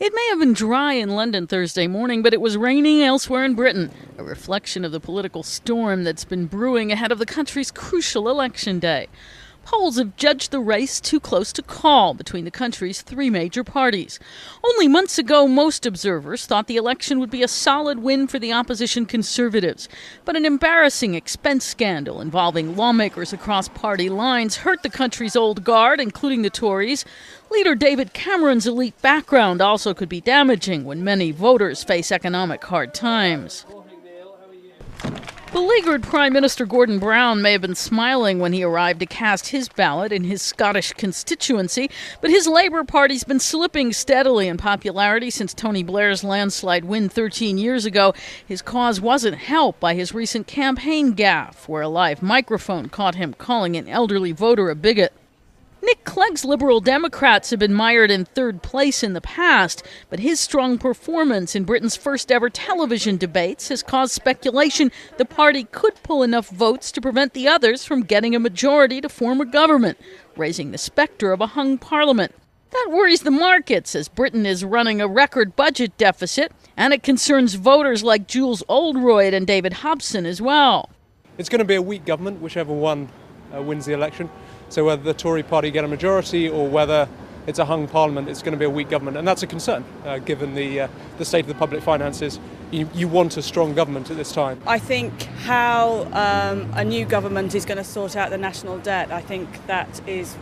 It may have been dry in London Thursday morning, but it was raining elsewhere in Britain, a reflection of the political storm that's been brewing ahead of the country's crucial election day. Polls have judged the race too close to call between the country's three major parties. Only months ago, most observers thought the election would be a solid win for the opposition Conservatives. But an embarrassing expense scandal involving lawmakers across party lines hurt the country's old guard, including the Tories. Leader David Cameron's elite background also could be damaging when many voters face economic hard times. Beleaguered Prime Minister Gordon Brown may have been smiling when he arrived to cast his ballot in his Scottish constituency, but his Labour Party's been slipping steadily in popularity since Tony Blair's landslide win 13 years ago. His cause wasn't helped by his recent campaign gaffe, where a live microphone caught him calling an elderly voter a bigot. Nick Clegg's Liberal Democrats have been mired in third place in the past, but his strong performance in Britain's first ever television debates has caused speculation the party could pull enough votes to prevent the others from getting a majority to form a government, raising the spectre of a hung parliament. That worries the markets as Britain is running a record budget deficit, and it concerns voters like Jules Oldroyd and David Hobson as well. It's going to be a weak government, whichever one wins the election. So whether the Tory party get a majority or whether it's a hung parliament, it's going to be a weak government. And that's a concern, given the state of the public finances. You want a strong government at this time. I think how a new government is going to sort out the national debt, I think that is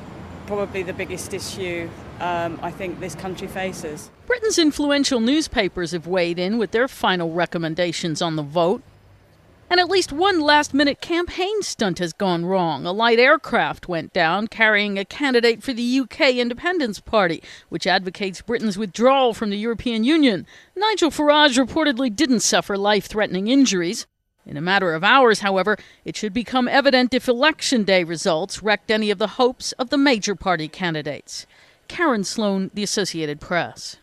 probably the biggest issue I think this country faces. Britain's influential newspapers have weighed in with their final recommendations on the vote. And at least one last-minute campaign stunt has gone wrong. A light aircraft went down carrying a candidate for the UK Independence Party, which advocates Britain's withdrawal from the European Union. Nigel Farage reportedly didn't suffer life-threatening injuries. In a matter of hours, however, it should become evident if Election Day results wrecked any of the hopes of the major party candidates. Karen Sloan, The Associated Press.